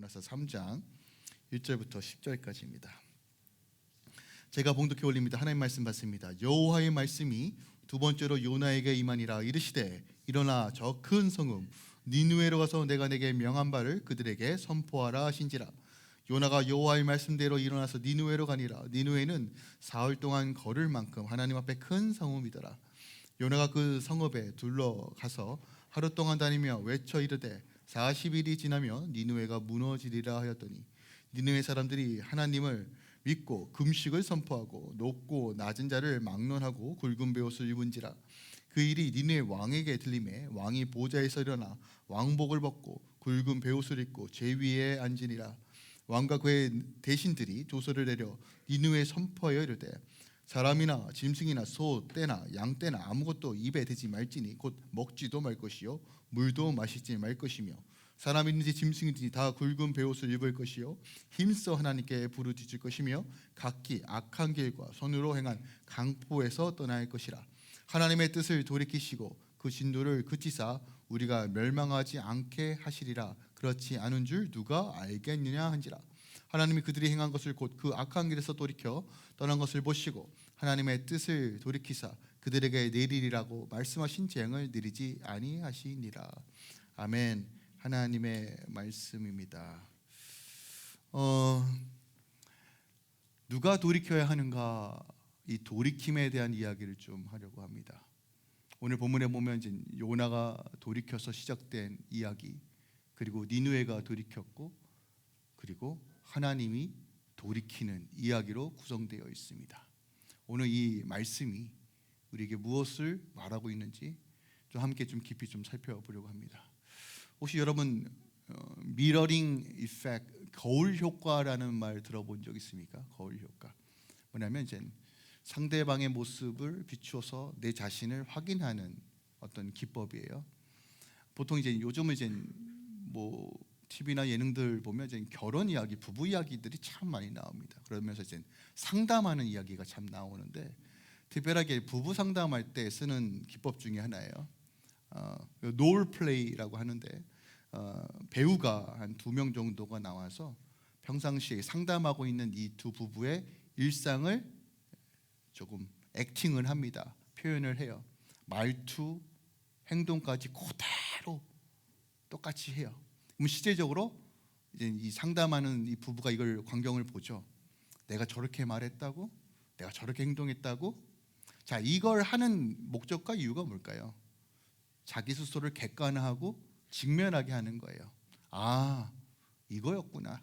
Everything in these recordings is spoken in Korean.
요나서 3장 1절부터 10절까지입니다. 제가 봉독해 올립니다. 하나님 말씀 받습니다. 여호와의 말씀이 두 번째로 요나에게 임하니라. 이르시되 일어나 저 큰 성읍 니느웨로 가서 내가 내게 명한 바를 그들에게 선포하라 하신지라. 요나가 여호와의 말씀대로 일어나서 니느웨로 가니라. 니느웨는 사흘 동안 걸을 만큼 하나님 앞에 큰 성읍이더라. 요나가 그 성읍에 둘러가서 하루 동안 다니며 외쳐 이르되 40일이 지나면 니느웨가 무너지리라 하였더니 니느웨 사람들이 하나님을 믿고 금식을 선포하고 높고 낮은 자를 막론하고 굵은 베옷을 입은지라. 그 일이 니느웨 왕에게 들리매 왕이 보좌에서 일어나 왕복을 벗고 굵은 베옷을 입고 제 위에 앉으니라. 왕과 그의 대신들이 조서를 내려 니느웨에 선포하여 이르되 사람이나 짐승이나 소 떼나 양 떼나 아무것도 입에 대지 말지니 곧 먹지도 말 것이요 물도 마시지 말 것이며 사람이든지 짐승이든지 다 굵은 베옷을 입을 것이요 힘써 하나님께 부르짖을 것이며 각기 악한 길과 손으로 행한 강포에서 떠날 것이라. 하나님의 뜻을 돌이키시고 그 진노를 그치사 우리가 멸망하지 않게 하시리라. 그렇지 않은 줄 누가 알겠느냐 한지라. 하나님이 그들이 행한 것을 곧 그 악한 길에서 돌이켜 떠난 것을 보시고 하나님의 뜻을 돌이키사 그들에게 내리리라고 말씀하신 재앙을 내리지 아니하시니라. 아멘. 하나님의 말씀입니다. 누가 돌이켜야 하는가, 이 돌이킴에 대한 이야기를 좀 하려고 합니다. 오늘 본문에 보면 이제 요나가 돌이켜서 시작된 이야기, 그리고 니느웨가 돌이켰고, 그리고 하나님이 돌이키는 이야기로 구성되어 있습니다. 오늘 이 말씀이 우리에게 무엇을 말하고 있는지 좀 함께 좀 깊이 좀 살펴보려고 합니다. 혹시 여러분 미러링 이펙트, 거울 효과라는 말 들어본 적 있습니까? 거울 효과. 뭐냐면 이제 상대방의 모습을 비추어서 내 자신을 확인하는 어떤 기법이에요. 보통 이제 요즘은 이제 뭐 TV나 예능들 보면 이제 결혼 이야기, 부부 이야기들이 참 많이 나옵니다. 그러면서 이제 상담하는 이야기가 참 나오는데 특별하게 부부 상담할 때 쓰는 기법 중에 하나예요. 롤 플레이라고 하는데 배우가 한 2명 정도가 나와서 평상시에 상담하고 있는 이 두 부부의 일상을 조금 액팅을 합니다. 표현을 해요. 말투, 행동까지 그대로 똑같이 해요. 그럼 실제적으로 이제 이 상담하는 이 부부가 이걸 광경을 보죠. 내가 저렇게 말했다고? 내가 저렇게 행동했다고? 자, 이걸 하는 목적과 이유가 뭘까요? 자기 스스로를 객관화하고 직면하게 하는 거예요. 아, 이거였구나.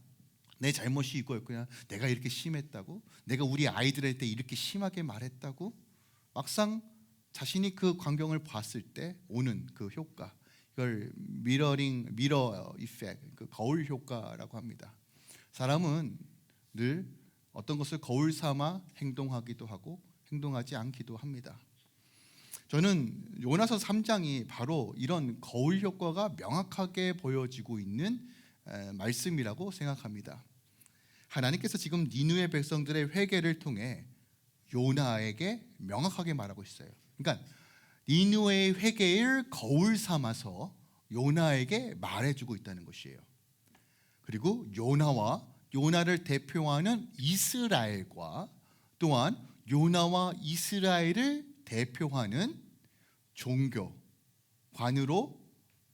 내 잘못이 이거였구나. 내가 이렇게 심했다고? 내가 우리 아이들한테 이렇게 심하게 말했다고? 막상 자신이 그 광경을 봤을 때 오는 그 효과, 이걸 미러 이펙트, 그 거울 효과라고 합니다. 사람은 늘 어떤 것을 거울 삼아 행동하기도 하고 행동하지 않기도 합니다. 저는 요나서 3장이 바로 이런 거울 효과가 명확하게 보여지고 있는 말씀이라고 생각합니다. 하나님께서 지금 니느웨 백성들의 회개를 통해 요나에게 명확하게 말하고 있어요. 그러니까 니느웨의 회개를 거울 삼아서 요나에게 말해주고 있다는 것이에요. 그리고 요나와 요나를 대표하는 이스라엘과 또한 요나와 이스라엘을 대표하는 종교관으로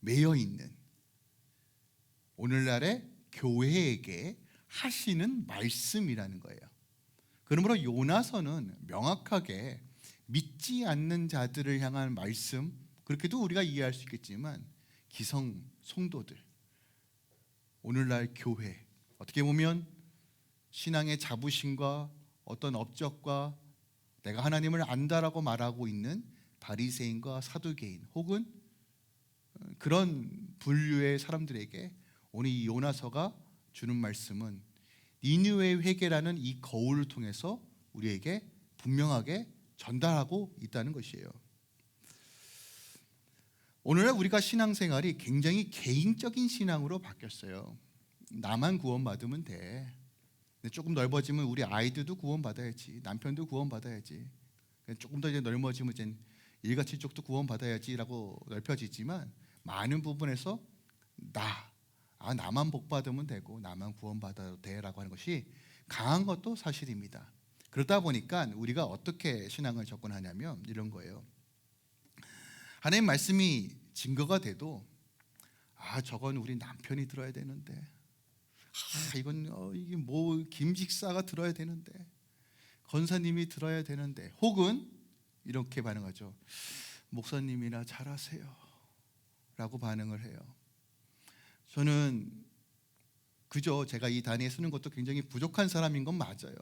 매여 있는 오늘날의 교회에게 하시는 말씀이라는 거예요. 그러므로 요나서는 명확하게 믿지 않는 자들을 향한 말씀, 그렇게도 우리가 이해할 수 있겠지만 기성 성도들, 오늘날 교회, 어떻게 보면 신앙의 자부심과 어떤 업적과 내가 하나님을 안다라고 말하고 있는 바리새인과 사두개인 혹은 그런 분류의 사람들에게 오늘 이 요나서가 주는 말씀은 니느웨의 회개라는 이 거울을 통해서 우리에게 분명하게 전달하고 있다는 것이에요. 오늘날 우리가 신앙생활이 굉장히 개인적인 신앙으로 바뀌었어요. 나만 구원받으면 돼. 조금 넓어지면 우리 아이들도 구원받아야지, 남편도 구원받아야지, 조금 더 이제 넓어지면 이제 일가칠족도 구원받아야지라고 넓혀지지만 많은 부분에서 나, 나만 복 받으면 되고 나만 구원받아도 돼라고 하는 것이 강한 것도 사실입니다. 그러다 보니까 우리가 어떻게 신앙을 접근하냐면 이런 거예요. 하나님 말씀이 증거가 돼도 저건 우리 남편이 들어야 되는데, 이건 이게 뭐 김집사가 들어야 되는데, 권사님이 들어야 되는데, 혹은 이렇게 반응하죠. 목사님이나 잘하세요 라고 반응을 해요. 저는 그저 제가 이 단위에 쓰는 것도 굉장히 부족한 사람인 건 맞아요.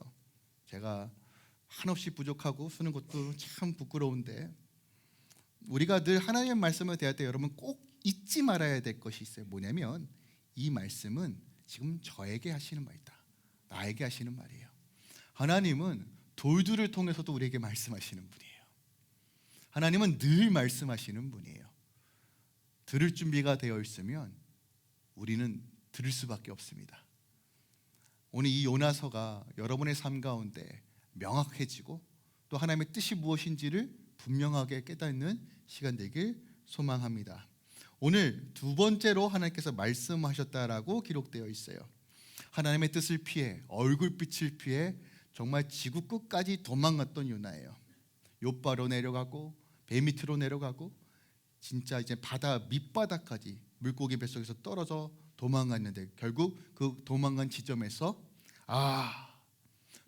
제가 한없이 부족하고 쓰는 것도 참 부끄러운데, 우리가 늘 하나님의 말씀을 대할 때 여러분 꼭 잊지 말아야 될 것이 있어요. 뭐냐면 이 말씀은 지금 저에게 하시는 말이다. 나에게 하시는 말이에요. 하나님은 돌들을 통해서도 우리에게 말씀하시는 분이에요. 하나님은 늘 말씀하시는 분이에요. 들을 준비가 되어 있으면 우리는 들을 수밖에 없습니다. 오늘 이 요나서가 여러분의 삶 가운데 명확해지고 또 하나님의 뜻이 무엇인지를 분명하게 깨닫는 시간 되길 소망합니다. 오늘 두 번째로 하나님께서 말씀하셨다라고 기록되어 있어요. 하나님의 뜻을 피해 얼굴빛을 피해 정말 지구 끝까지 도망갔던 요나예요. 욥바로 내려가고 배 밑으로 내려가고 진짜 이제 바다 밑바닥까지 물고기 뱃속에서 떨어져 도망갔는데, 결국 그 도망간 지점에서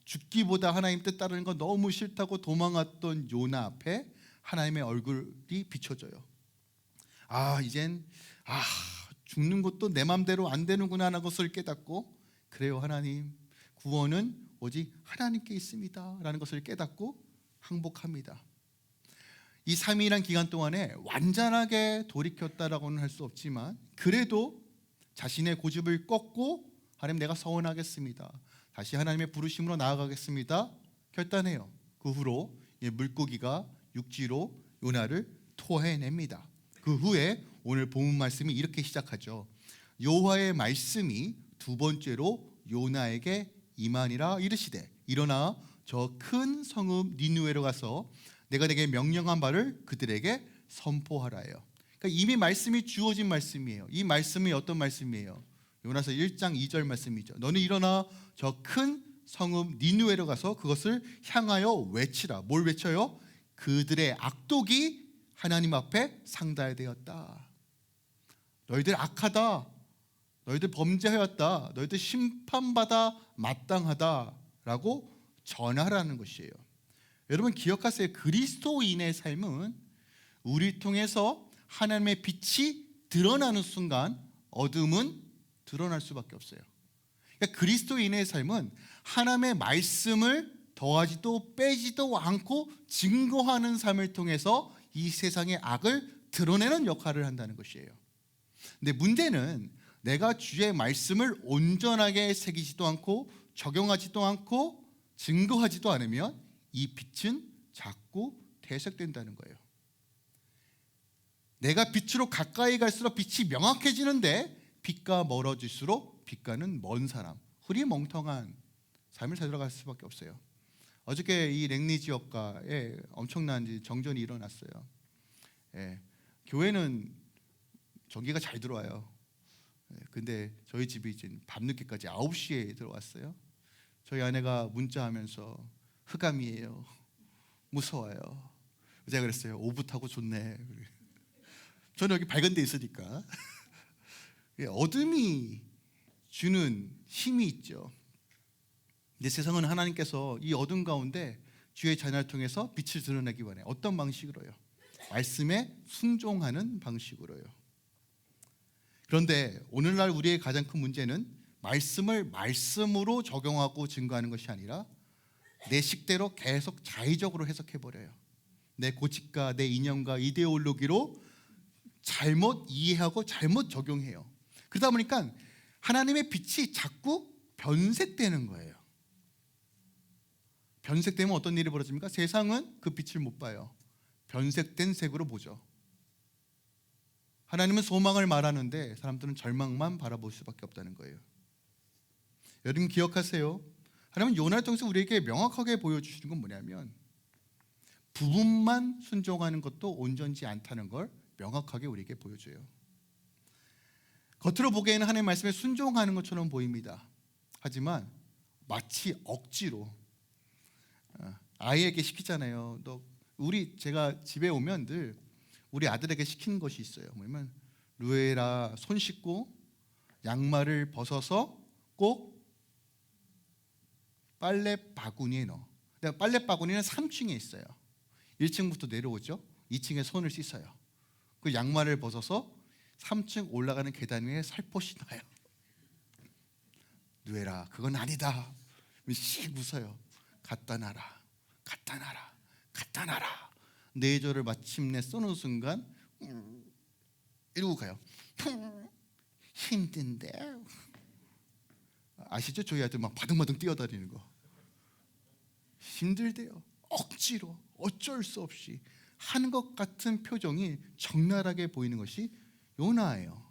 죽기보다 하나님 뜻 따르는 거 너무 싫다고 도망갔던 요나 앞에 하나님의 얼굴이 비춰져요. 이젠 죽는 것도 내 맘대로 안 되는구나 하는 것을 깨닫고, 그래요 하나님, 구원은 오직 하나님께 있습니다 라는 것을 깨닫고 항복합니다. 이 3일이란 기간 동안에 완전하게 돌이켰다라고는 할 수 없지만 그래도 자신의 고집을 꺾고 하나님, 내가 서원하겠습니다, 다시 하나님의 부르심으로 나아가겠습니다 결단해요. 그 후로 물고기가 육지로 요나를 토해냅니다. 그 후에 오늘 본문 말씀이 이렇게 시작하죠. 여호와의 말씀이 두 번째로 요나에게 임하니라 이르시되 일어나 저 큰 성읍 니느웨로 가서 내가 내게 명령한 바를 그들에게 선포하라예요. 그러니까 이미 말씀이 주어진 말씀이에요. 이 말씀이 어떤 말씀이에요? 요나서 1장 2절 말씀이죠. 너는 일어나 저 큰 성읍 니느웨로 가서 그것을 향하여 외치라. 뭘 외쳐요? 그들의 악독이 하나님 앞에 상달되었다. 너희들 악하다, 너희들 범죄하였다, 너희들 심판받아 마땅하다라고 전하라는 것이에요. 여러분 기억하세요. 그리스도인의 삶은 우리 통해서 하나님의 빛이 드러나는 순간 어둠은 드러날 수밖에 없어요. 그러니까 그리스도인의 삶은 하나님의 말씀을 더하지도 빼지도 않고 증거하는 삶을 통해서 이 세상의 악을 드러내는 역할을 한다는 것이에요. 근데 문제는 내가 주의 말씀을 온전하게 새기지도 않고 적용하지도 않고 증거하지도 않으면 이 빛은 자꾸 퇴색된다는 거예요. 내가 빛으로 가까이 갈수록 빛이 명확해지는데 빛과 멀어질수록 빛과는 먼 사람, 흐리멍텅한 삶을 살아갈 수밖에 없어요. 어저께 이 랭리 지역가에 엄청난 정전이 일어났어요. 교회는 전기가 잘 들어와요. 근데 저희 집이 이제 밤늦게까지 9시에 들어왔어요. 저희 아내가 문자하면서 흑암이에요, 무서워요. 제가 그랬어요. 오붓하고 좋네. 저는 여기 밝은 데 있으니까. 어둠이 주는 힘이 있죠. 근데 세상은 하나님께서 이 어둠 가운데 주의 자녀를 통해서 빛을 드러내기 원해요. 어떤 방식으로요? 말씀에 순종하는 방식으로요. 그런데 오늘날 우리의 가장 큰 문제는 말씀을 말씀으로 적용하고 증거하는 것이 아니라 내 식대로 계속 자의적으로 해석해버려요. 내 고집과 내 이념과 이데올로기로 잘못 이해하고 잘못 적용해요. 그러다 보니까 하나님의 빛이 자꾸 변색되는 거예요. 변색되면 어떤 일이 벌어집니까? 세상은 그 빛을 못 봐요. 변색된 색으로 보죠. 하나님은 소망을 말하는데 사람들은 절망만 바라볼 수밖에 없다는 거예요. 여러분 기억하세요. 하나님은 요나를 통해서 우리에게 명확하게 보여주시는 건 뭐냐면 부분만 순종하는 것도 온전치 않다는 걸 명확하게 우리에게 보여줘요. 겉으로 보기에는 하나님의 말씀에 순종하는 것처럼 보입니다. 하지만 마치 억지로 아이에게 시키잖아요. 제가 집에 오면 늘 우리 아들에게 시키는 것이 있어요. 뭐냐면 루에라, 손 씻고 양말을 벗어서 꼭 빨래 바구니에 넣어. 빨래 바구니는 3층에 있어요. 1층부터 내려오죠. 2층에 손을 씻어요. 그 양말을 벗어서 3층 올라가는 계단 위에 살포시 놔요. 누에라, 그건 아니다. 씩 웃어요. 갖다 놔라, 갖다 놔라, 갖다 놔라. 내조를 마침내 쏘는 순간 이러고 가요. 힘든데. 아시죠? 저희 아들 막 바등바등 뛰어다니는 거. 힘들대요. 억지로 어쩔 수 없이 하는 것 같은 표정이 적나라하게 보이는 것이 요나예요.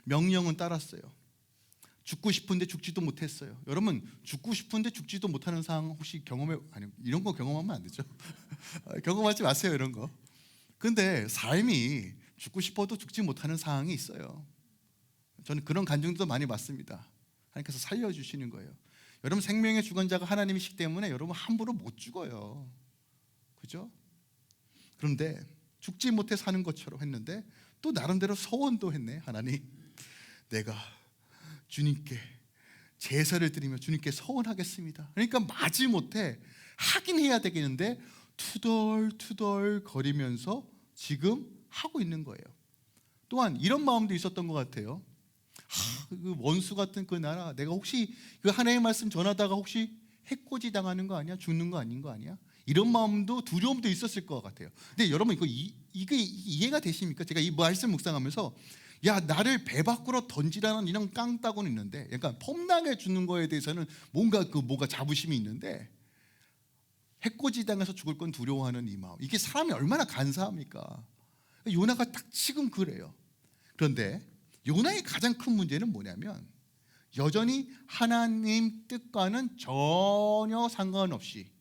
명령은 따랐어요. 죽고 싶은데 죽지도 못했어요. 여러분, 죽고 싶은데 죽지도 못하는 상황 혹시 이런 거 경험하면 안 되죠. 경험하지 마세요, 이런 거. 근데 삶이 죽고 싶어도 죽지 못하는 상황이 있어요. 저는 그런 간증도 많이 받습니다. 하나님께서 살려주시는 거예요. 여러분, 생명의 주관자가 하나님이시기 때문에 여러분 함부로 못 죽어요. 그죠? 그런데 죽지 못해 사는 것처럼 했는데 또 나름대로 서원도 했네. 하나님, 내가 주님께 제사를 드리며 주님께 서원하겠습니다. 그러니까 마지못해 하긴 해야 되겠는데 투덜투덜 거리면서 지금 하고 있는 거예요. 또한 이런 마음도 있었던 것 같아요. 그 원수 같은 그 나라, 내가 혹시 그 하나님의 말씀 전하다가 혹시 해코지 당하는 거 아니야? 죽는 거 아닌 거 아니야? 이런 마음도, 두려움도 있었을 것 같아요. 근데 여러분, 이게 이해가 되십니까? 제가 이 말씀 묵상하면서 야, 나를 배 밖으로 던지라는 이런 깡따구는 있는데, 약간 폼나게 주는 거에 대해서는 뭔가 자부심이 있는데, 해코지 당해서 죽을 건 두려워하는 이 마음, 이게 사람이 얼마나 간사합니까? 요나가 딱 지금 그래요. 그런데 요나의 가장 큰 문제는 뭐냐면 여전히 하나님 뜻과는 전혀 상관없이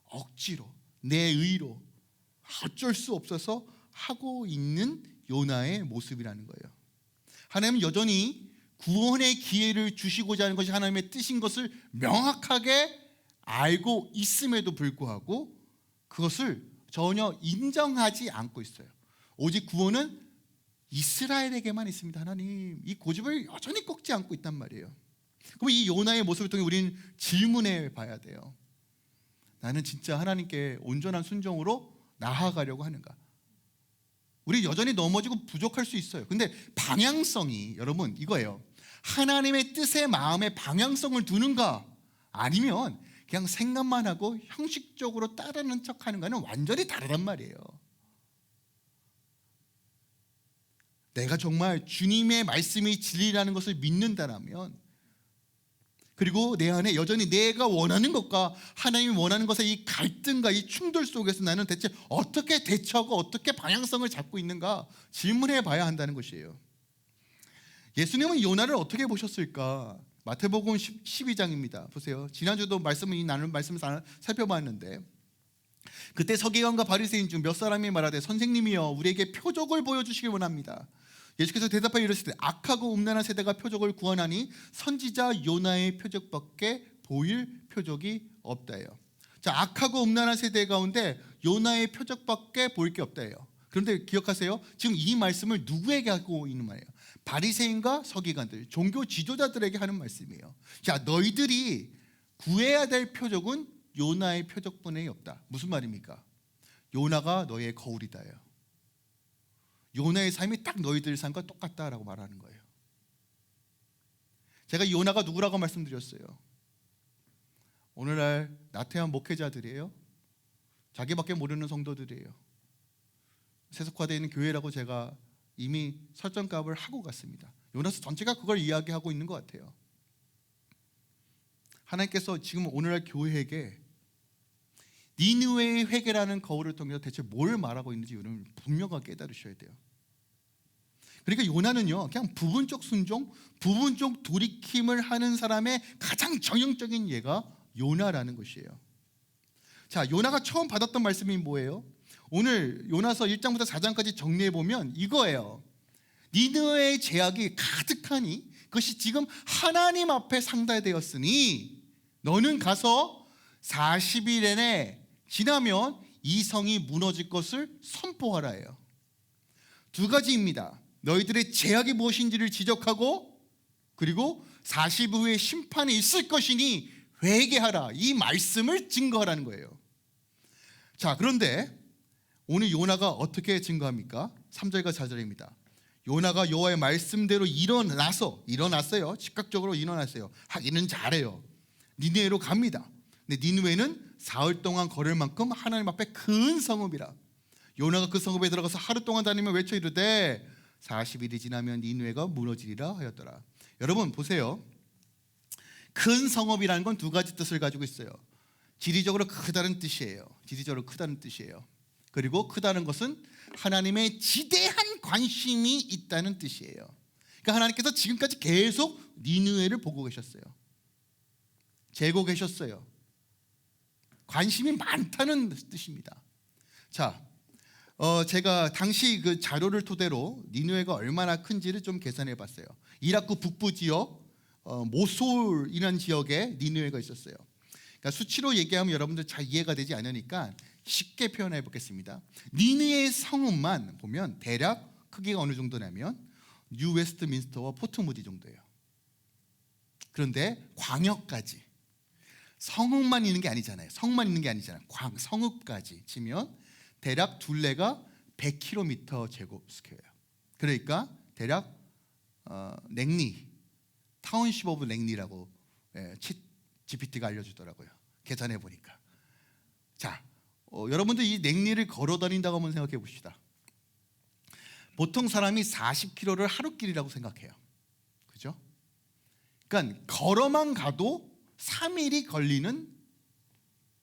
억지로 내 의로 어쩔 수 없어서 하고 있는 요나의 모습이라는 거예요. 하나님은 여전히 구원의 기회를 주시고자 하는 것이 하나님의 뜻인 것을 명확하게 알고 있음에도 불구하고 그것을 전혀 인정하지 않고 있어요. 오직 구원은 이스라엘에게만 있습니다. 하나님, 이 고집을 여전히 꺾지 않고 있단 말이에요. 그럼 이 요나의 모습을 통해 우리는 질문해 봐야 돼요. 나는 진짜 하나님께 온전한 순종으로 나아가려고 하는가? 우리 여전히 넘어지고 부족할 수 있어요. 근데 방향성이, 여러분, 이거예요. 하나님의 뜻에 마음에 방향성을 두는가, 아니면 그냥 생각만 하고 형식적으로 따르는 척하는 거는 완전히 다르단 말이에요. 내가 정말 주님의 말씀이 진리라는 것을 믿는다라면, 그리고 내 안에 여전히 내가 원하는 것과 하나님이 원하는 것의 이 갈등과 이 충돌 속에서 나는 대체 어떻게 대처하고 어떻게 방향성을 잡고 있는가 질문해 봐야 한다는 것이에요. 예수님은 요나를 어떻게 보셨을까? 마태복음 12장입니다. 보세요. 지난주도 나눈 말씀을 살펴봤는데, 그때 서기관과 바리새인 중 몇 사람이 말하되 선생님이여 우리에게 표적을 보여주시길 원합니다. 예수께서 대답하여 이르시되 악하고 음란한 세대가 표적을 구하나니 선지자 요나의 표적밖에 보일 표적이 없다예요. 자, 악하고 음란한 세대 가운데 요나의 표적밖에 보일 게 없다예요. 그런데 기억하세요. 지금 이 말씀을 누구에게 하고 있는 말이에요? 바리새인과 서기관들, 종교 지도자들에게 하는 말씀이에요. 자, 너희들이 구해야 될 표적은 요나의 표적뿐이 없다. 무슨 말입니까? 요나가 너의 거울이다요. 요나의 삶이 딱 너희들 삶과 똑같다라고 말하는 거예요. 제가 요나가 누구라고 말씀드렸어요. 오늘날 나태한 목회자들이에요. 자기밖에 모르는 성도들이에요. 세속화되어 있는 교회라고 제가 이미 설정값을 하고 갔습니다. 요나서 전체가 그걸 이야기하고 있는 것 같아요. 하나님께서 지금 오늘날 교회에게 니느웨의 회개라는 거울을 통해서 대체 뭘 말하고 있는지 여러분 분명하게 깨달으셔야 돼요. 그러니까 요나는요, 그냥 부분적 순종, 부분적 돌이킴을 하는 사람의 가장 전형적인 예가 요나라는 것이에요. 자, 요나가 처음 받았던 말씀이 뭐예요? 오늘 요나서 1장부터 4장까지 정리해 보면 이거예요. 니느웨의 죄악이 가득하니 그것이 지금 하나님 앞에 상달되었으니 너는 가서 40일 내내 지나면 이 성이 무너질 것을 선포하라 해요. 두 가지입니다. 너희들의 죄악이 무엇인지를 지적하고 그리고 40일 후에 심판이 있을 것이니 회개하라. 이 말씀을 증거하라는 거예요. 자, 그런데 오늘 요나가 어떻게 증거합니까? 3절과 4절입니다. 요나가 여호와의 말씀대로 일어났어요. 즉각적으로 일어났어요. 하기는 잘해요. 니느웨로 갑니다. 근데 니느웨는 사흘 동안 걸을 만큼 하나님 앞에 큰 성읍이라. 요나가 그 성읍에 들어가서 하루 동안 다니며 외쳐 이르되 40일이 지나면 니느웨가 무너지리라 하였더라. 여러분 보세요. 큰 성읍이라는 건 두 가지 뜻을 가지고 있어요. 지리적으로 크다는 뜻이에요. 그리고 크다는 것은 하나님의 지대한 관심이 있다는 뜻이에요. 그러니까 하나님께서 지금까지 계속 니느웨를 보고 계셨어요. 재고 계셨어요. 관심이 많다는 뜻입니다. 자, 제가 당시 그 자료를 토대로 니느웨가 얼마나 큰지를 좀 계산해 봤어요. 이라크 북부 지역 모솔이라는 지역에 니느웨가 있었어요. 그러니까 수치로 얘기하면 여러분들 잘 이해가 되지 않으니까 쉽게 표현해 보겠습니다. 니느웨의 성읍만 보면 대략 크기가 어느 정도냐면 뉴 웨스트민스터와 포트무디 정도예요. 그런데 광역까지 성읍만 있는 게 아니잖아요. 성읍까지 치면 대략 둘레가 100km 제곱 스퀘어예요. 그러니까 대략 랭리, 타운십 오브 랭리라고 GPT가 알려주더라고요. 계산해 보니까. 자, 여러분들 이 랭리를 걸어 다닌다고 한번 생각해 봅시다. 보통 사람이 40km를 하루길이라고 생각해요. 그죠? 그러니까 걸어만 가도 3일이 걸리는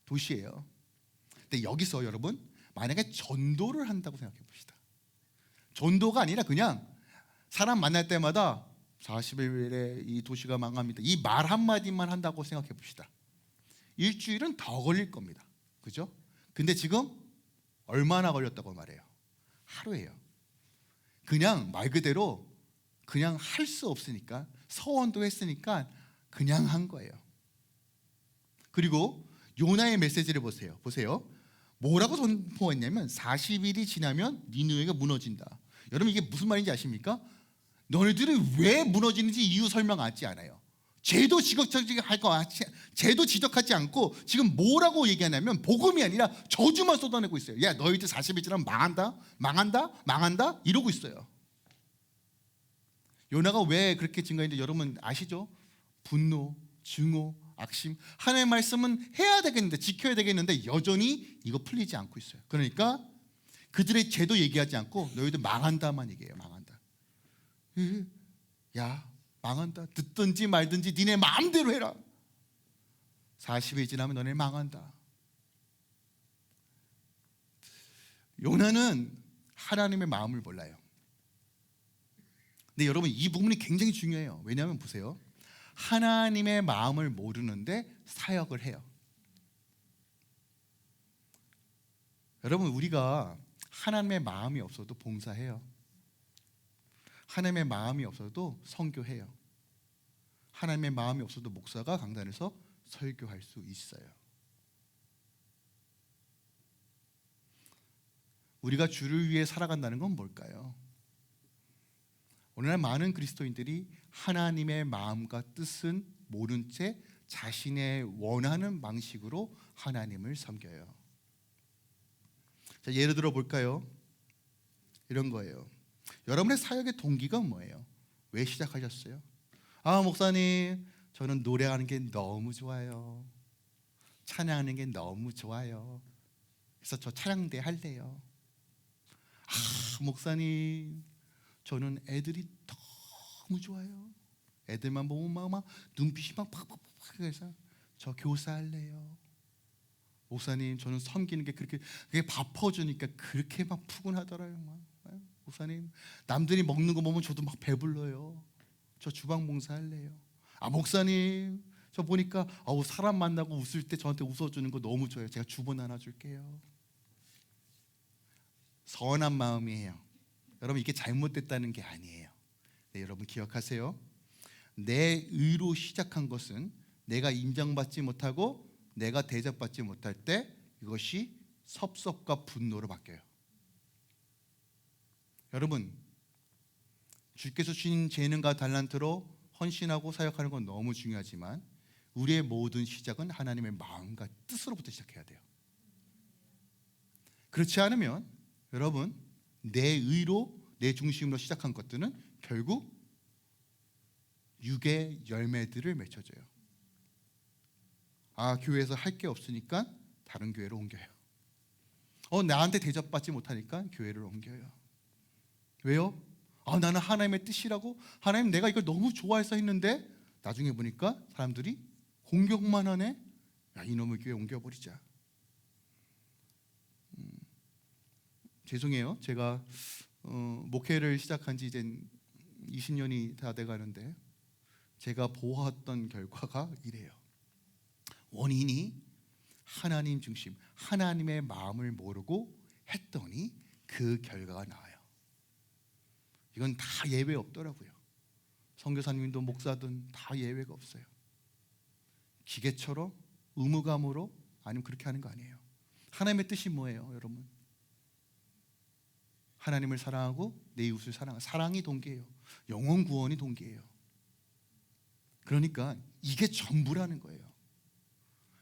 도시예요. 근데 여기서 여러분 만약에 전도를 한다고 생각해 봅시다. 전도가 아니라 그냥 사람 만날 때마다 40일에 이 도시가 망합니다. 이 말 한마디만 한다고 생각해 봅시다. 일주일은 더 걸릴 겁니다. 그죠? 근데 지금 얼마나 걸렸다고 말해요? 하루예요. 그냥 말 그대로 그냥 할 수 없으니까 서원도 했으니까 그냥 한 거예요. 그리고 요나의 메시지를 보세요. 뭐라고 선포했냐면 40일이 지나면 니느웨가 무너진다. 여러분 이게 무슨 말인지 아십니까? 너희들이 왜 무너지는지 이유 설명하지 않아요. 죄도 지적하지 않고 지금 뭐라고 얘기하냐면 복음이 아니라 저주만 쏟아내고 있어요. 야, 너희들 40일 지나면 망한다 이러고 있어요. 요나가 왜 그렇게 증거했는지 여러분 아시죠? 분노, 증오, 악심. 하나님의 말씀은 해야 되겠는데 지켜야 되겠는데 여전히 이거 풀리지 않고 있어요. 그러니까 그들의 죄도 얘기하지 않고 너희들 망한다만 얘기해요. 망한다. 야, 망한다. 듣든지 말든지 니네 마음대로 해라. 40일 지나면 너네 망한다. 요나는 하나님의 마음을 몰라요. 근데 여러분 이 부분이 굉장히 중요해요. 왜냐하면 보세요. 하나님의 마음을 모르는데 사역을 해요. 여러분 우리가 하나님의 마음이 없어도 봉사해요. 하나님의 마음이 없어도 선교해요. 하나님의 마음이 없어도 목사가 강단에서 설교할 수 있어요. 우리가 주를 위해 살아간다는 건 뭘까요? 오늘날 많은 그리스도인들이 하나님의 마음과 뜻은 모른 채 자신의 원하는 방식으로 하나님을 섬겨요. 자, 예를 들어 볼까요? 이런 거예요. 여러분의 사역의 동기가 뭐예요? 왜 시작하셨어요? 아, 목사님, 저는 노래하는 게 너무 좋아요. 찬양하는 게 너무 좋아요. 그래서 저 찬양대 할래요. 아, 목사님, 저는 애들이 너무 좋아요. 애들만 보면 막 눈빛이 막 팍팍팍 해서 저 교사할래요. 목사님, 저는 섬기는 게 그게 밥 퍼주니까 그렇게 막 푸근하더라고요. 막. 목사님, 남들이 먹는 거 보면 저도 막 배불러요. 저 주방 봉사할래요. 아, 목사님, 저 보니까 사람 만나고 웃을 때 저한테 웃어주는 거 너무 좋아요. 제가 주문 하나 줄게요. 선한 마음이에요. 여러분 이게 잘못됐다는 게 아니에요. 네, 여러분 기억하세요. 내 의로 시작한 것은 내가 인정받지 못하고 내가 대접받지 못할 때 이것이 섭섭과 분노로 바뀌어요. 여러분, 주께서 주신 재능과 달란트로 헌신하고 사역하는 건 너무 중요하지만 우리의 모든 시작은 하나님의 마음과 뜻으로부터 시작해야 돼요. 그렇지 않으면 여러분, 내 의로 내 중심으로 시작한 것들은 결국 육의 열매들을 맺혀줘요. 교회에서 할 게 없으니까 다른 교회로 옮겨요. 나한테 대접받지 못하니까 교회를 옮겨요. 왜요? 나는 하나님의 뜻이라고, 하나님 내가 이걸 너무 좋아해서 했는데 나중에 보니까 사람들이 공격만 하네. 이놈의 교회 옮겨버리자. 죄송해요. 제가 목회를 시작한 지 이제 20년이 다 돼가는데 제가 보았던 결과가 이래요. 원인이 하나님 중심, 하나님의 마음을 모르고 했더니 그 결과가 나와요. 이건 다 예외 없더라고요. 선교사님도 목사든 다 예외가 없어요. 기계처럼 의무감으로 아니면 그렇게 하는 거 아니에요. 하나님의 뜻이 뭐예요, 여러분? 하나님을 사랑하고 내 이웃을 사랑하고, 사랑이 동기예요. 영혼 구원이 동기예요. 그러니까 이게 전부라는 거예요.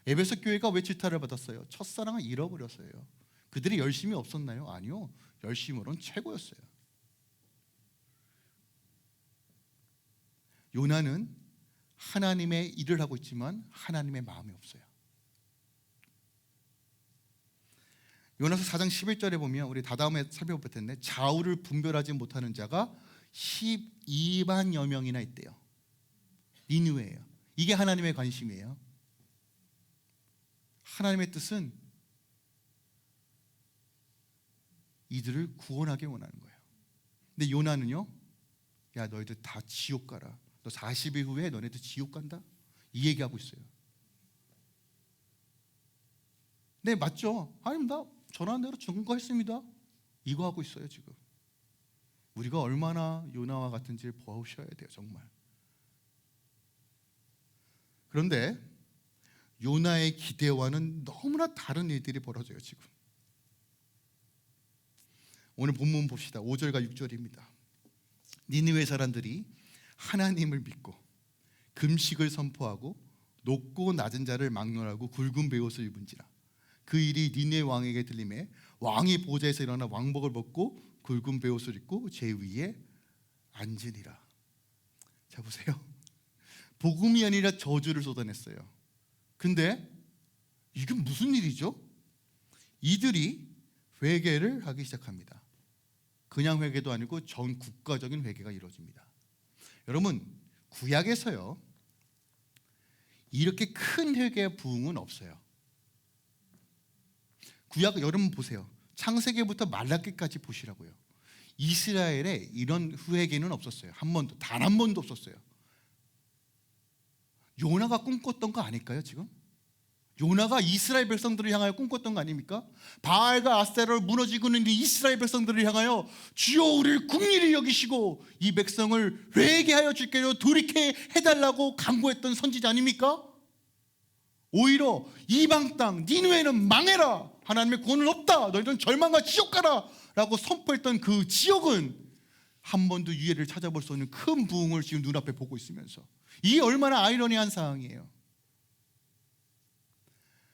에베소 교회가 왜 질타를 받았어요? 첫사랑을 잃어버렸어요. 그들이 열심이 없었나요? 아니요. 열심으로는 최고였어요. 요나는 하나님의 일을 하고 있지만 하나님의 마음이 없어요. 요나서 4장 11절에 보면 우리 다다음에 살펴볼 텐데 좌우를 분별하지 못하는 자가 12만여 명이나 있대요. 니느웨예요. 이게 하나님의 관심이에요. 하나님의 뜻은 이들을 구원하기 원하는 거예요. 근데 요나는요, 야 너희들 다 지옥 가라. 너 40일 후에 너네들 지옥 간다. 이 얘기하고 있어요. 네, 맞죠? 하나님 나 전한 대로 증거했습니다. 이거 하고 있어요 지금. 우리가 얼마나 요나와 같은지를 보셔야 돼요 정말. 그런데 요나의 기대와는 너무나 다른 일들이 벌어져요 지금. 오늘 본문 봅시다. 5절과 6절입니다. 니느웨 사람들이 하나님을 믿고 금식을 선포하고 높고 낮은 자를 막론하고 굵은 베옷을 입은지라. 그 일이 니느웨 왕에게 들림에 왕이 보좌에서 일어나 왕복을 벗고 굵은 베옷을 입고 제 위에 앉으니라. 자 보세요. 복음이 아니라 저주를 쏟아냈어요. 근데 이게 무슨 일이죠? 이들이 회개를 하기 시작합니다. 그냥 회개도 아니고 전 국가적인 회개가 이루어집니다. 여러분, 구약에서요 이렇게 큰 회개의 부흥은 없어요. 구약 여러분 보세요. 창세기부터 말라기까지 보시라고요. 이스라엘에 이런 회개는 없었어요. 한 번도, 단 한 번도 없었어요. 요나가 꿈꿨던 거 아닐까요 지금? 요나가 이스라엘 백성들을 향하여 꿈꿨던 거 아닙니까? 바알과 아세라를 무너지고 있는 이스라엘 백성들을 향하여 주여 우리를 긍휼히 여기시고 이 백성을 회개하여 주께로 돌이켜 해달라고 간구했던 선지자 아닙니까? 오히려 이방 땅 니느웨는 망해라, 하나님의 구원은 없다, 너희들은 절망과 지옥 가라 라고 선포했던 그 지역은 한 번도 유해를 찾아볼 수 없는 큰 부흥을 지금 눈앞에 보고 있으면서, 이게 얼마나 아이러니한 상황이에요.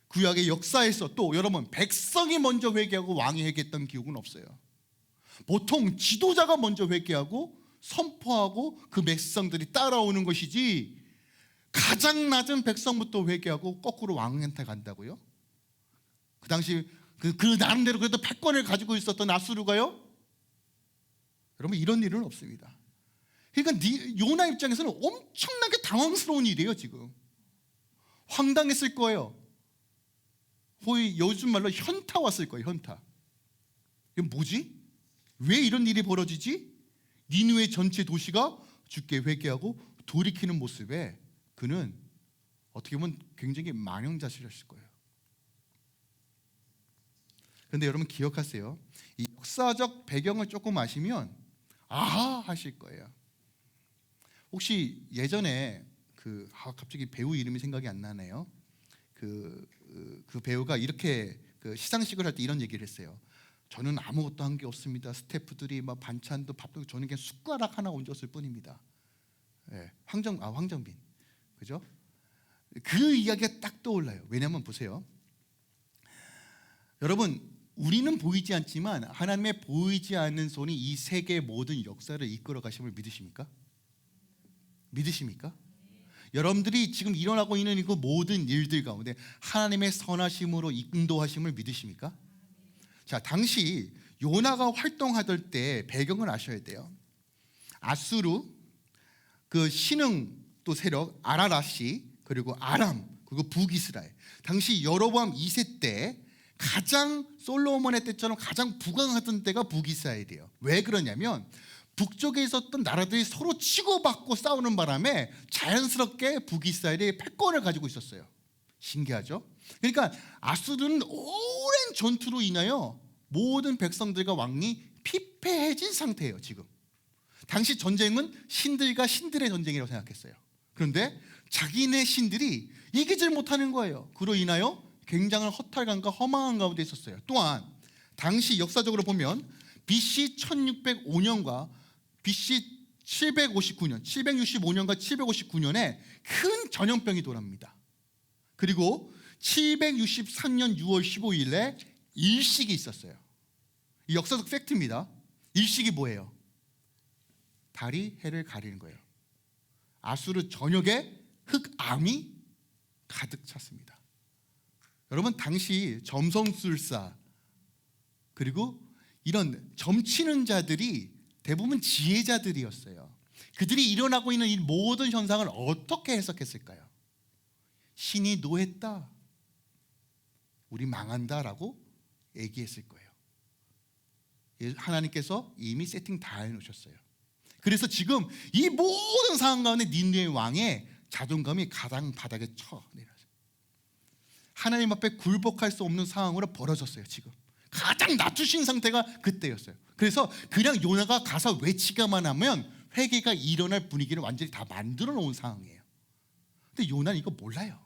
구약의 역사에서 또 여러분 백성이 먼저 회개하고 왕이 회개했던 기록은 없어요. 보통 지도자가 먼저 회개하고 선포하고 그 백성들이 따라오는 것이지, 가장 낮은 백성부터 회개하고 거꾸로 왕한테 간다고요? 그 당시 그 나름대로 그래도 패권을 가지고 있었던 아수르가요? 여러분 이런 일은 없습니다. 그러니까 요나 입장에서는 엄청나게 당황스러운 일이에요 지금. 황당했을 거예요. 거의 요즘 말로 현타 왔을 거예요. 현타. 이게 뭐지? 왜 이런 일이 벌어지지? 니느웨 전체 도시가 주께 회개하고 돌이키는 모습에 그는 어떻게 보면 굉장히 망연자실했을 거예요. 그런데 여러분 기억하세요. 이 역사적 배경을 조금 아시면 아하 하실 거예요. 혹시 예전에 갑자기 배우 이름이 생각이 안 나네요. 그 배우가 이렇게 시상식을 할 때 이런 얘기를 했어요. 저는 아무것도 한 게 없습니다. 스태프들이 막 반찬도 밥도 저는 그냥 숟가락 하나 얹었을 뿐입니다. 예, 황정빈, 그죠? 그 이야기가 딱 떠올라요. 왜냐하면 보세요. 여러분, 우리는 보이지 않지만 하나님의 보이지 않는 손이 이 세계의 모든 역사를 이끌어 가심을 믿으십니까? 믿으십니까? 여러분들이 지금 일어나고 있는 그 모든 일들 가운데 하나님의 선하심으로 인도하심을 믿으십니까? 자, 당시 요나가 활동하던 때 배경을 아셔야 돼요. 아수르, 그 신흥 또 세력 아라라시, 그리고 아람, 그리고 북이스라엘. 당시 여로보암 2세 때 가장 솔로몬의 때처럼 가장 부강하던 때가 북이스라엘이에요. 왜 그러냐면 북쪽에 있었던 나라들이 서로 치고받고 싸우는 바람에 자연스럽게 북이스라엘이 패권을 가지고 있었어요. 신기하죠? 그러니까 아수르는 오랜 전투로 인하여 모든 백성들과 왕이 피폐해진 상태예요. 지금 당시 전쟁은 신들과 신들의 전쟁이라고 생각했어요. 그런데 자기네 신들이 이기질 못하는 거예요. 그로 인하여 굉장한 허탈감과 허망한 가운데 있었어요. 또한 당시 역사적으로 보면 BC 1605년과 BC 759년, 765년과 759년에 큰 전염병이 돌아옵니다. 그리고 763년 6월 15일에 일식이 있었어요. 이 역사적 팩트입니다. 일식이 뭐예요? 달이 해를 가리는 거예요. 아수르 전역에 흑암이 가득 찼습니다. 여러분, 당시 점성술사 그리고 이런 점치는 자들이 대부분 지혜자들이었어요. 그들이 일어나고 있는 이 모든 현상을 어떻게 해석했을까요? 신이 노했다, 우리 망한다라고 얘기했을 거예요. 하나님께서 이미 세팅 다 해놓으셨어요. 그래서 지금 이 모든 상황 가운데 니느웨 왕의 자존감이 가장 바닥에 쳐내려요. 하나님 앞에 굴복할 수 없는 상황으로 벌어졌어요. 지금 가장 낮추신 상태가 그때였어요. 그래서 그냥 요나가 가서 외치기만 하면 회개가 일어날 분위기를 완전히 다 만들어 놓은 상황이에요. 근데 요나는 이거 몰라요.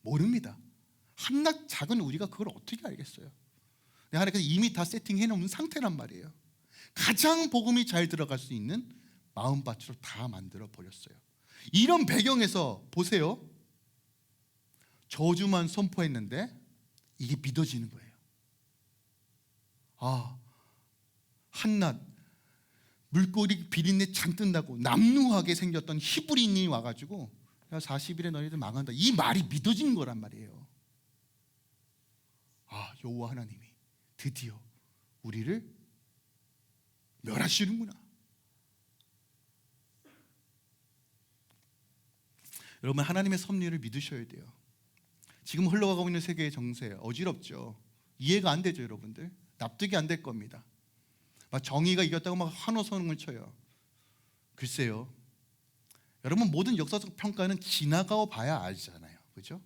모릅니다. 한낱 작은 우리가 그걸 어떻게 알겠어요? 하나님께서 이미 다 세팅해 놓은 상태란 말이에요. 가장 복음이 잘 들어갈 수 있는 마음밭으로 다 만들어 버렸어요. 이런 배경에서 보세요. 저주만 선포했는데 이게 믿어지는 거예요. 한낱 물꼬리 비린내 잔뜩 나고 남루하게 생겼던 히브리인이 와가지고 야 40일에 너희들 망한다, 이 말이 믿어지는 거란 말이에요. 여호와 하나님이 드디어 우리를 멸하시는구나. 여러분, 하나님의 섭리를 믿으셔야 돼요. 지금 흘러가고 있는 세계의 정세 어지럽죠. 이해가 안 되죠. 여러분들 납득이 안 될 겁니다. 막 정의가 이겼다고 막 환호성을 쳐요. 글쎄요, 여러분, 모든 역사적 평가는 지나가 봐야 알잖아요. 그렇죠?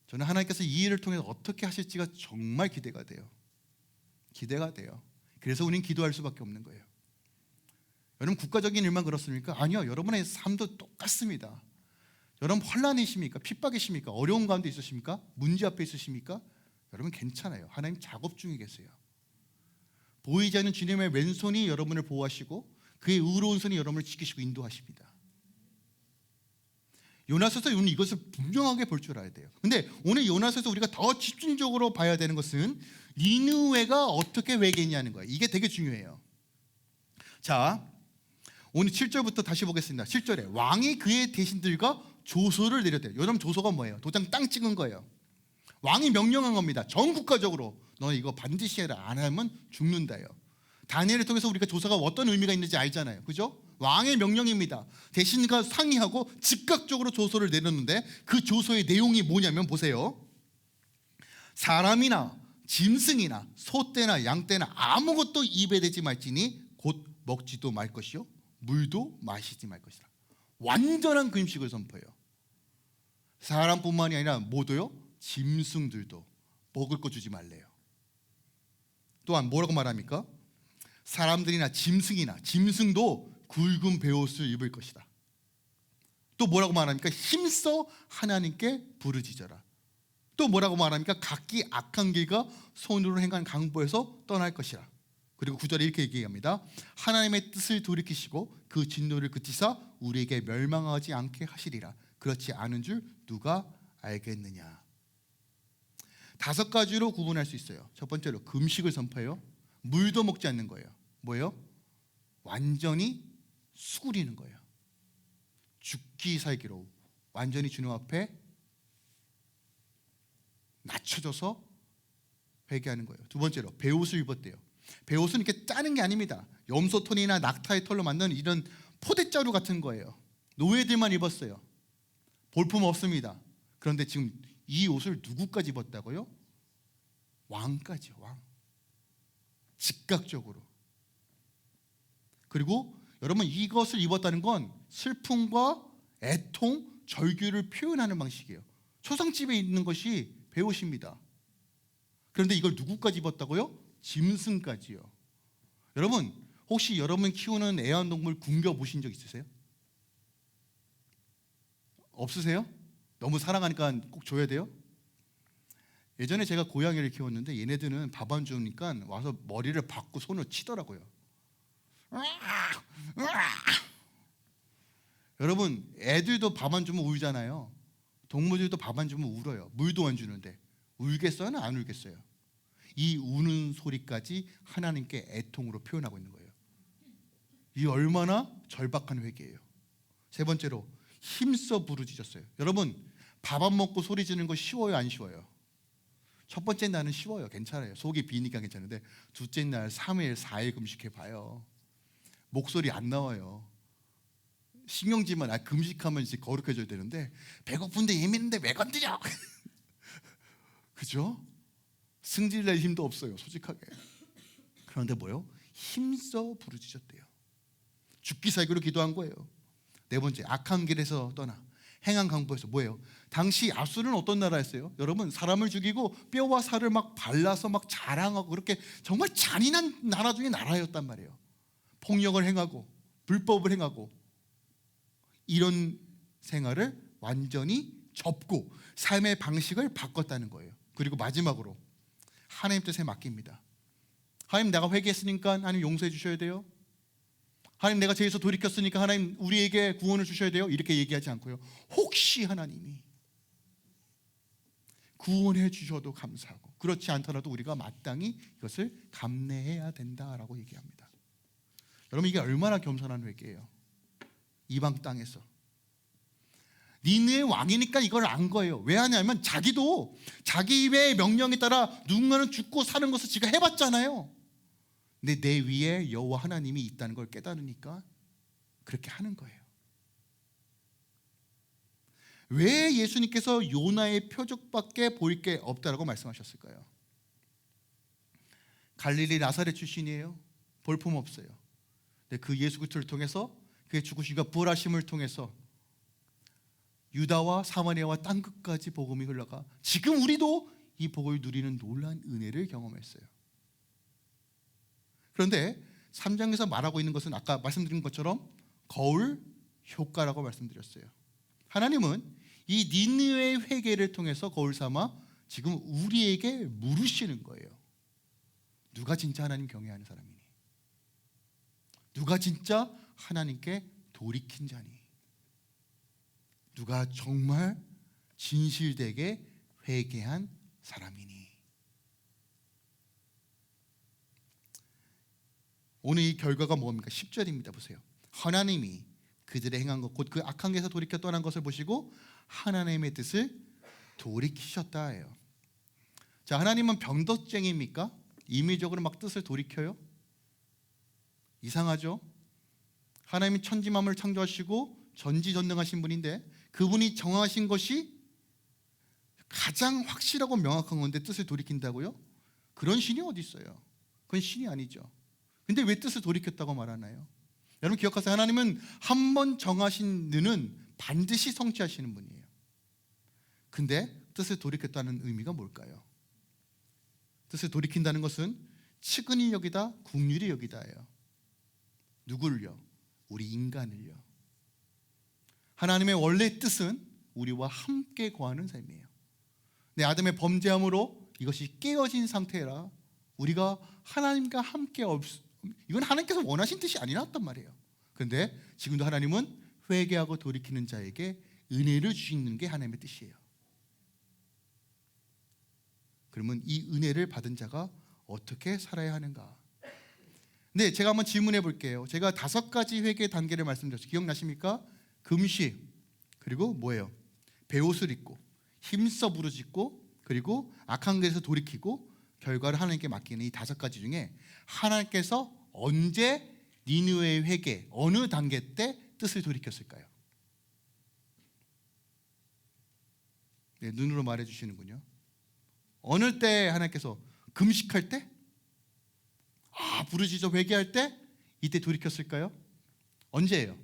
저는 하나님께서 이 일을 통해서 어떻게 하실지가 정말 기대가 돼요. 기대가 돼요. 그래서 우리는 기도할 수밖에 없는 거예요. 여러분, 국가적인 일만 그렇습니까? 아니요. 여러분의 삶도 똑같습니다. 여러분 혼란이십니까? 핍박이십니까? 어려운 가운데 있으십니까? 문제 앞에 있으십니까? 여러분 괜찮아요. 하나님 작업 중에 계세요. 보이지 않는 주님의 왼손이 여러분을 보호하시고 그의 의로운 손이 여러분을 지키시고 인도하십니다. 요나서에서 우리는 이것을 분명하게 볼 줄 알아야 돼요. 근데 오늘 요나서에서 우리가 더 집중적으로 봐야 되는 것은 니느웨가 어떻게 회개했냐는 거예요. 이게 되게 중요해요. 자, 오늘 7절부터 다시 보겠습니다. 7절에 왕이 그의 대신들과 조서를 내렸대요. 여러분, 조서가 뭐예요? 도장 땅 찍은 거예요. 왕이 명령한 겁니다. 전 국가적으로 너 이거 반드시 해라, 안 하면 죽는다요. 다니엘을 통해서 우리가 조서가 어떤 의미가 있는지 알잖아요. 그죠? 왕의 명령입니다. 대신과 상의하고 즉각적으로 조서를 내렸는데 그 조서의 내용이 뭐냐면 보세요. 사람이나 짐승이나 소떼나 양떼나 아무것도 입에 대지 말지니 곧 먹지도 말 것이요 물도 마시지 말 것이라. 완전한 금식을 선포해요. 사람뿐만이 아니라 모두요, 짐승들도 먹을 거 주지 말래요. 또한 뭐라고 말합니까? 사람들이나 짐승도 굵은 베옷을 입을 것이다. 또 뭐라고 말합니까? 힘써 하나님께 부르짖어라. 또 뭐라고 말합니까? 각기 악한 길과 손으로 행한 강보에서 떠날 것이라. 그리고 9절에 이렇게 얘기합니다. 하나님의 뜻을 돌이키시고 그 진노를 그치사 우리에게 멸망하지 않게 하시리라. 그렇지 않은 줄 누가 알겠느냐. 5가지로 구분할 수 있어요. 첫 번째로 금식을 선포해요. 물도 먹지 않는 거예요. 뭐예요? 완전히 수그리는 거예요. 죽기 살기로 완전히 주님 앞에 낮춰져서 회개하는 거예요. 두 번째로 베옷을 입었대요. 베옷은 이렇게 짜는 게 아닙니다. 염소털이나 낙타의 털로 만든 이런 포대자루 같은 거예요. 노예들만 입었어요. 볼품 없습니다. 그런데 지금 이 옷을 누구까지 입었다고요? 왕까지요. 왕. 즉각적으로. 그리고 여러분, 이것을 입었다는 건 슬픔과 애통, 절규를 표현하는 방식이에요. 초상집에 있는 것이 베옷입니다. 그런데 이걸 누구까지 입었다고요? 짐승까지요. 여러분, 혹시 여러분 키우는 애완동물 굶겨보신 적 있으세요? 없으세요? 너무 사랑하니까 꼭 줘야 돼요? 예전에 제가 고양이를 키웠는데 얘네들은 밥 안 주니까 와서 머리를 박고 손을 치더라고요. 여러분, 애들도 밥 안 주면 울잖아요. 동물들도 밥 안 주면 울어요. 물도 안 주는데 울겠어요? 안 울겠어요? 이 우는 소리까지 하나님께 애통으로 표현하고 있는 거예요. 이 얼마나 절박한 회개예요. 세 번째로 힘써 부르짖었어요. 여러분, 밥 안 먹고 소리 지르는 거 쉬워요, 안 쉬워요? 첫 번째 날은 쉬워요. 괜찮아요. 속이 비니까 괜찮은데 둘째 날 3일 4일 금식해 봐요. 목소리 안 나와요. 신경질만 금식하면 이제 거룩해져야 되는데 배고픈데 예민한데 왜 건드려? 그죠? 승질낼 힘도 없어요, 솔직하게. 그런데 뭐요? 힘써 부르짖었대요. 죽기 살기로 기도한 거예요. 네 번째, 악한 길에서 떠나 행한 강보에서 뭐예요? 당시 아수르는 어떤 나라였어요? 여러분, 사람을 죽이고 뼈와 살을 막 발라서 막 자랑하고 그렇게 정말 잔인한 나라 중에 나라였단 말이에요. 폭력을 행하고 불법을 행하고 이런 생활을 완전히 접고 삶의 방식을 바꿨다는 거예요. 그리고 마지막으로 하나님 뜻에 맡깁니다. 하나님, 내가 회개했으니까 하나님 용서해 주셔야 돼요. 하나님, 내가 죄에서 돌이켰으니까 하나님 우리에게 구원을 주셔야 돼요. 이렇게 얘기하지 않고요, 혹시 하나님이 구원해 주셔도 감사하고 그렇지 않더라도 우리가 마땅히 이것을 감내해야 된다라고 얘기합니다. 여러분, 이게 얼마나 겸손한 회개예요. 이방 땅에서 니느의 왕이니까 이걸 안 거예요. 왜 하냐면 자기도 자기의 명령에 따라 누군가는 죽고 사는 것을 지가 해봤잖아요. 근데 내 위에 여호와 하나님이 있다는 걸 깨달으니까 그렇게 하는 거예요. 왜 예수님께서 요나의 표적밖에 보일 게 없다라고 말씀하셨을까요? 갈릴리 나사렛 출신이에요. 볼품 없어요. 근데 그 예수 그리스도를 통해서 그의 죽으심과 부활하심을 통해서 유다와 사마리아와 땅끝까지 복음이 흘러가 지금 우리도 이 복을 누리는 놀라운 은혜를 경험했어요. 그런데 3장에서 말하고 있는 것은 아까 말씀드린 것처럼 거울 효과라고 말씀드렸어요. 하나님은 이 니느웨의 회개를 통해서 거울 삼아 지금 우리에게 물으시는 거예요. 누가 진짜 하나님 경외하는 사람이니? 누가 진짜 하나님께 돌이킨 자니? 누가 정말 진실되게 회개한 사람이니? 오늘 이 결과가 뭡니까? 10절입니다. 보세요. 하나님이 그들의 행한 것, 곧 그 악한 길에서 돌이켜 떠난 것을 보시고 하나님의 뜻을 돌이키셨다예요. 자, 하나님은 변덕쟁이입니까? 임의적으로 막 뜻을 돌이켜요? 이상하죠? 하나님이 천지만물을 창조하시고 전지전능하신 분인데 그분이 정하신 것이 가장 확실하고 명확한 건데 뜻을 돌이킨다고요? 그런 신이 어디 있어요? 그건 신이 아니죠. 근데 왜 뜻을 돌이켰다고 말하나요? 여러분 기억하세요. 하나님은 한 번 정하신 눈은 반드시 성취하시는 분이에요. 근데 뜻을 돌이켰다는 의미가 뭘까요? 뜻을 돌이킨다는 것은 측은히 여기다 긍휼히 여기다예요. 누굴요? 우리 인간을요. 하나님의 원래 뜻은 우리와 함께 거하는 삶이에요. 내 아담의 범죄함으로 이것이 깨어진 상태라 우리가 하나님과 함께 이건 하나님께서 원하신 뜻이 아니었단 말이에요. 그런데 지금도 하나님은 회개하고 돌이키는 자에게 은혜를 주시는 게 하나님의 뜻이에요. 그러면 이 은혜를 받은 자가 어떻게 살아야 하는가? 네, 제가 한번 질문해 볼게요. 제가 5가지 회개 단계를 말씀드렸어요. 기억나십니까? 금식, 그리고 뭐예요? 베옷을 입고, 힘써 부르짖고, 그리고 악한 길에서 돌이키고, 결과를 하나님께 맡기는 이 5가지 중에 하나님께서 언제 니느웨의 회개, 어느 단계 때 뜻을 돌이켰을까요? 네, 눈으로 말해 주시는군요. 어느 때 하나님께서 금식할 때? 부르짖어 회개할 때? 이때 돌이켰을까요? 언제예요?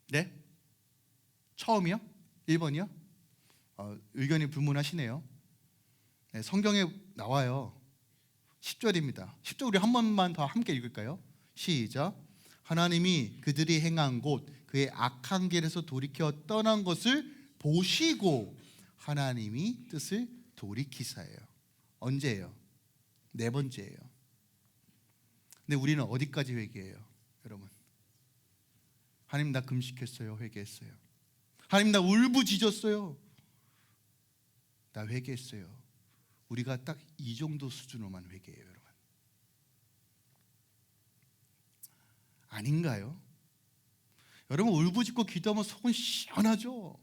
네? 처음이요? 1번이요? 의견이 불문하시네요. 네, 성경에 나와요. 10절입니다. 10절 우리 한 번만 더 함께 읽을까요? 시작. 하나님이 그들이 행한 곳 그의 악한 길에서 돌이켜 떠난 것을 보시고 하나님이 뜻을 돌이키사예요. 언제예요? 4번째예요. 근데 우리는 어디까지 회개해요? 여러분, 하나님 나 금식했어요. 회개했어요. 하나님 나 울부짖었어요. 나 회개했어요. 우리가 딱 이 정도 수준으로만 회개해요, 여러분. 아닌가요? 여러분 울부짖고 기도하면 속은 시원하죠.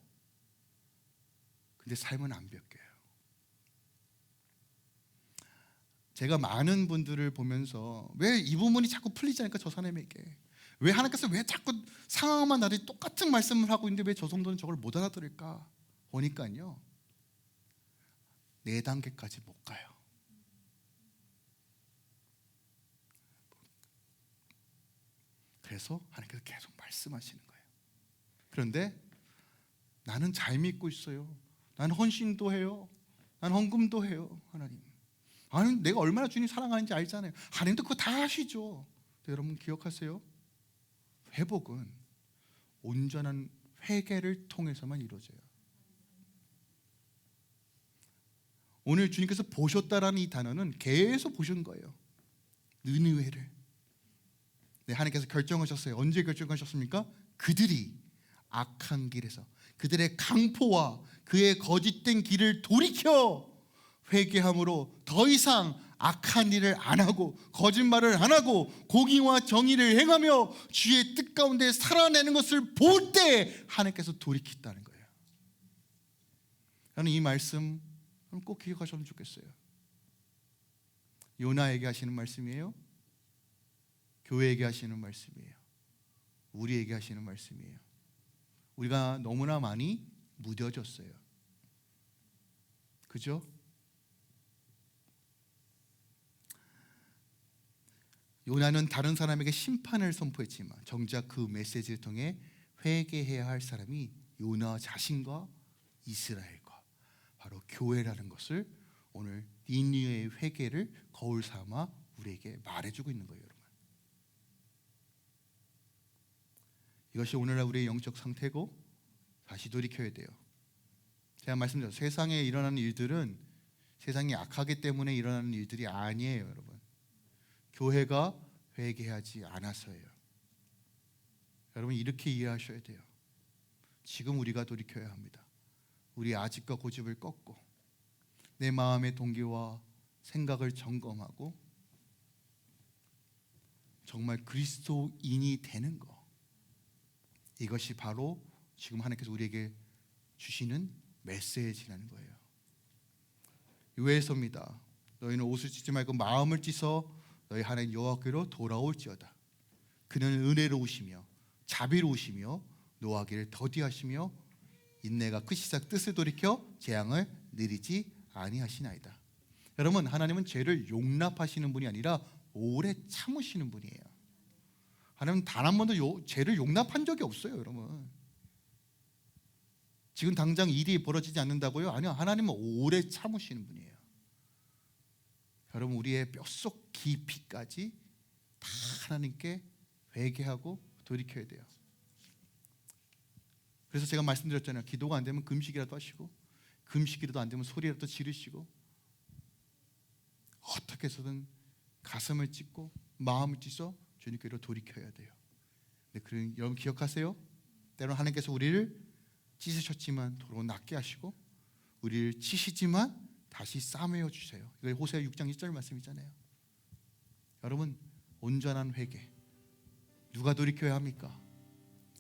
근데 삶은 안 바뀌어요. 제가 많은 분들을 보면서 왜 이 부분이 자꾸 풀리지 않을까, 저 사람에게 왜 하나님께서 왜 자꾸 상황만 나를 똑같은 말씀을 하고 있는데 왜 저 정도는 저걸 못 알아들을까 보니까요, 4단계까지 못 가요. 그래서 하나님께서 계속 말씀하시는 거예요. 그런데 나는 잘 믿고 있어요. 난 헌신도 해요. 난 헌금도 해요. 하나님 내가 얼마나 주님 사랑하는지 알잖아요. 하나님도 그거 다 아시죠. 여러분 기억하세요. 회복은 온전한 회개를 통해서만 이루어져요. 오늘 주님께서 보셨다라는 이 단어는 계속 보신 거예요. 느느웨를. 네, 하나님께서 결정하셨어요. 언제 결정하셨습니까? 그들이 악한 길에서 그들의 강포와 그의 거짓된 길을 돌이켜 회개함으로 더 이상 악한 일을 안 하고 거짓말을 안 하고 공의와 정의를 행하며 주의 뜻 가운데 살아내는 것을 볼 때 하나님께서 돌이켰다는 거예요. 저는 이 말씀 꼭 기억하셨으면 좋겠어요. 요나에게 하시는 말씀이에요. 교회에게 하시는 말씀이에요. 우리에게 하시는 말씀이에요. 우리가 너무나 많이 무뎌졌어요. 그죠? 요나는 다른 사람에게 심판을 선포했지만 정작 그 메시지를 통해 회개해야 할 사람이 요나 자신과 이스라엘과 바로 교회라는 것을 오늘 니느웨의 회개를 거울 삼아 우리에게 말해주고 있는 거예요, 여러분. 이것이 오늘날 우리의 영적 상태고 다시 돌이켜야 돼요. 제가 말씀드렸죠. 세상에 일어나는 일들은 세상이 악하기 때문에 일어나는 일들이 아니에요, 여러분. 교회가 회개하지 않아서예요. 여러분 이렇게 이해하셔야 돼요. 지금 우리가 돌이켜야 합니다. 우리 아집과 고집을 꺾고 내 마음의 동기와 생각을 점검하고 정말 그리스도인이 되는 거, 이것이 바로 지금 하나님께서 우리에게 주시는 메시지라는 거예요. 요에서입니다. 너희는 옷을 찢지 말고 마음을 찢어 너희 하나님 여호와께로 돌아올지어다. 그는 은혜로우시며 자비로우시며 노하기를 더디하시며 인내가 크시사 뜻을 돌이켜 재앙을 내리지 아니하시나이다. 여러분, 하나님은 죄를 용납하시는 분이 아니라 오래 참으시는 분이에요. 하나님은 단 한 번도 죄를 용납한 적이 없어요, 여러분. 지금 당장 일이 벌어지지 않는다고요? 아니요, 하나님은 오래 참으시는 분이에요. 여러분, 우리의 뼛속 깊이까지 다 하나님께 회개하고 돌이켜야 돼요. 그래서 제가 말씀드렸잖아요. 기도가 안 되면 금식이라도 하시고, 금식이라도 안 되면 소리라도 지르시고, 어떻게 해서든 가슴을 찢고 마음을 찢어 주님께로 돌이켜야 돼요. 네, 그럼 여러분 기억하세요. 때로는 하나님께서 우리를 찢으셨지만 도로 낫게 하시고, 우리를 치시지만 다시 싸매어 주세요. 이거 호세아 6장 1절 말씀이잖아요. 여러분, 온전한 회개, 누가 돌이켜야 합니까?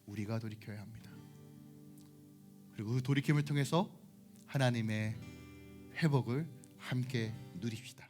우리가 돌이켜야 합니다. 그리고 그 돌이킴을 통해서 하나님의 회복을 함께 누립시다.